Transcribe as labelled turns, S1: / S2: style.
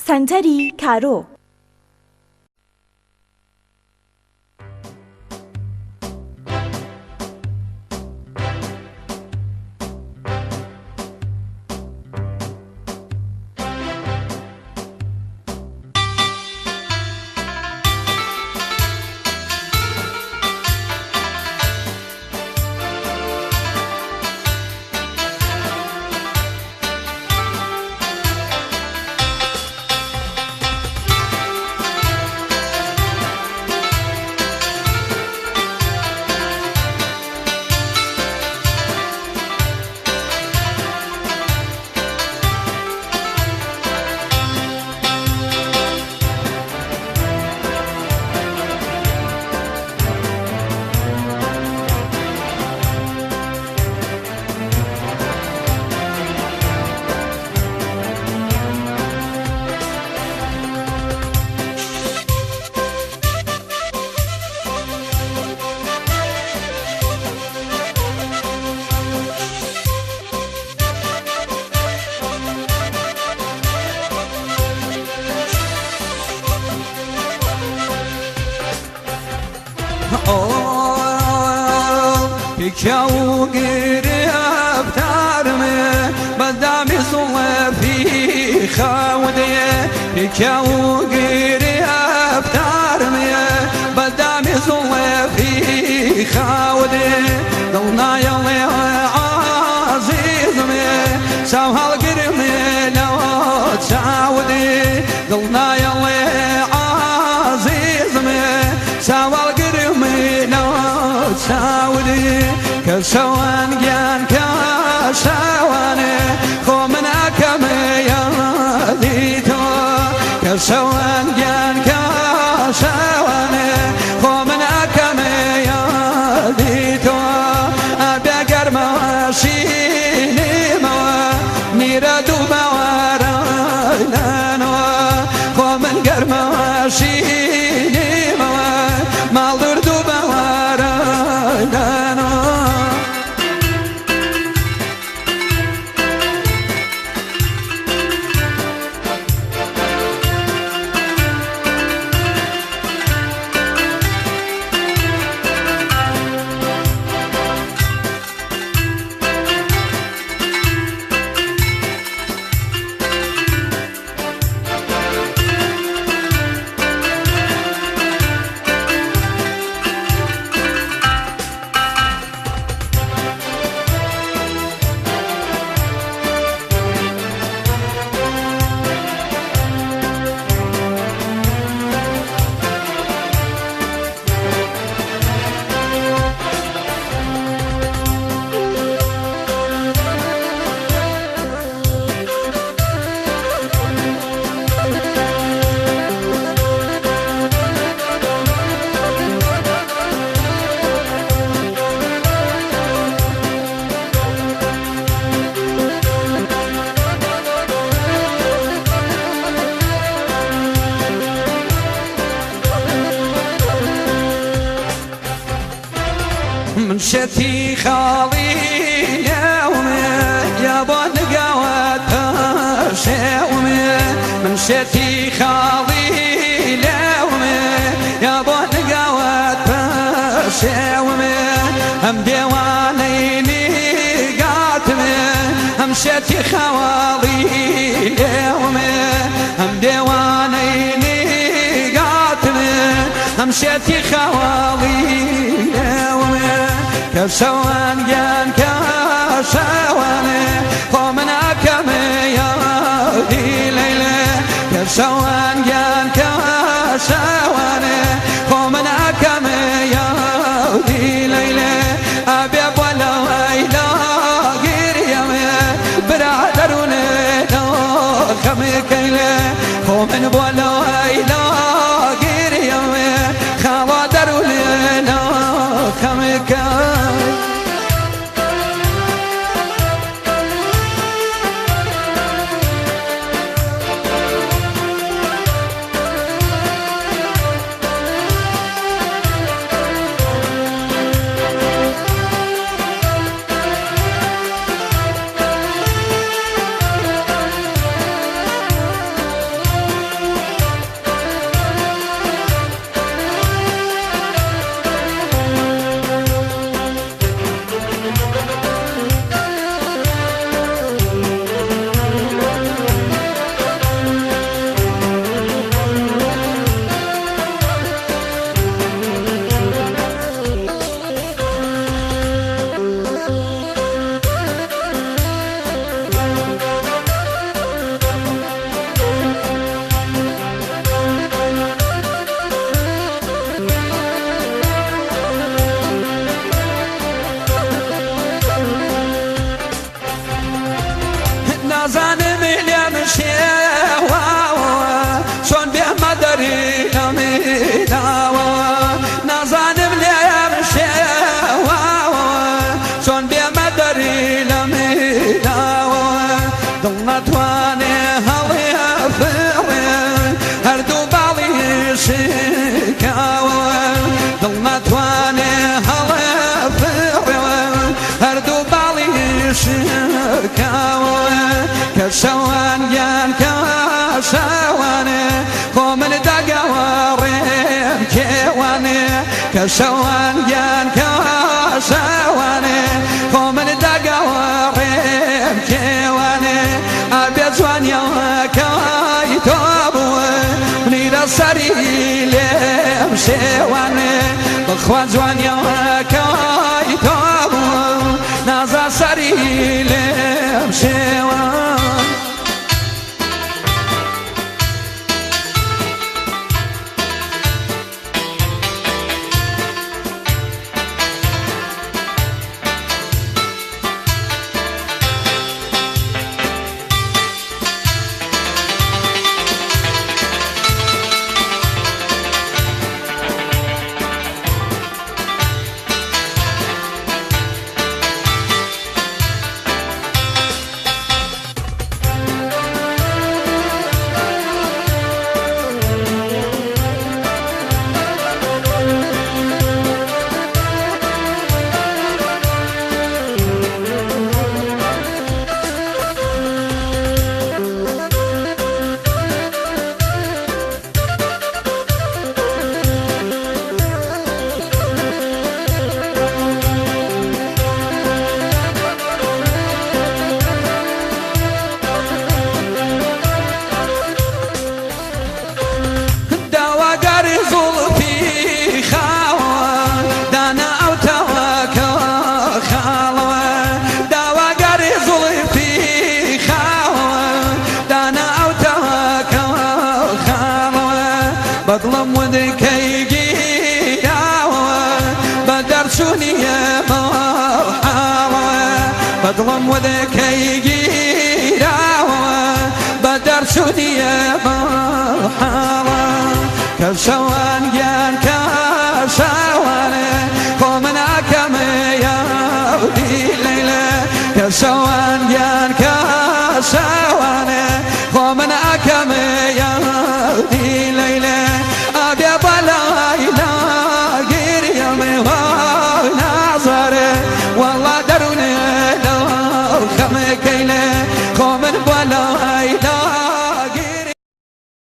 S1: سنتری کارو
S2: پیکاو گرفتارمه بدامی صوفی خواده پیکاو گرفتارمه بدامی صوفی خواده دلنای عزیزمه سوال گرمه نوات سعوده دلنای عزیزمه سوال گرمه نوات سعوده كسوان جان كسوانه خمنا كميا ديتو كسوان جان كسوانه خمنا كميا ديتو أبيكر مواسيني موا نيردو موارانو خمن كر مواسيني موا مالدردو موارانو من شتي خالي يومي يا بون قوات شومي من شتي خالي يومي يا بون قوات شومي هم ديوانيني قاتمي هم شتي خوالي يومي هم ديوانيني قاتمي هم شتي خوالي يومي كسوان جان كسوانه خمنا كميا دي ليلة كسوان جان كسوانه خمنا كميا دي ليلة أبي بولا ويلا غيريامه برادرونه لو خمكيله خمن بولا ويلا غيريامه خوادرونه لو خمكيله نازانم لێم شێواوە چۆن بێمە دەری ئەمیداوە نازانم لێم شێواوە چۆن بێمە دەری لەمیداوە دڵ نەتوانێ هەڵێ فڕێ هەردوو باڵی شکاوە دڵ نەتوانێ هەڵێ فڕێ هەردوو باڵی شکاوە کە شەوانیان کە شەوانێ خۆ من دەگەوە ڕێم کێوانێ کە شەوانیان کە شەوانێ خۆ من دەگەوە ڕێم کێوانێ ئابێ جوانیەوەکەی تۆ بووە منیرە سەری لێم شێوانێ بخوا جوانیەوەکەی تۆ بووە نازا سەری لێم شێوان بەدڵم ودکەی گیراوە بە دەرچوونیە مەحاڵە بەدڵم ودکەی گیراوە بە دەرچوونیە مەحاڵە کە شەوانیان کە شەوانێ خۆ من ئەکەمە یاودی لەیلە کە شەوانیان کە شەوانێ خۆ من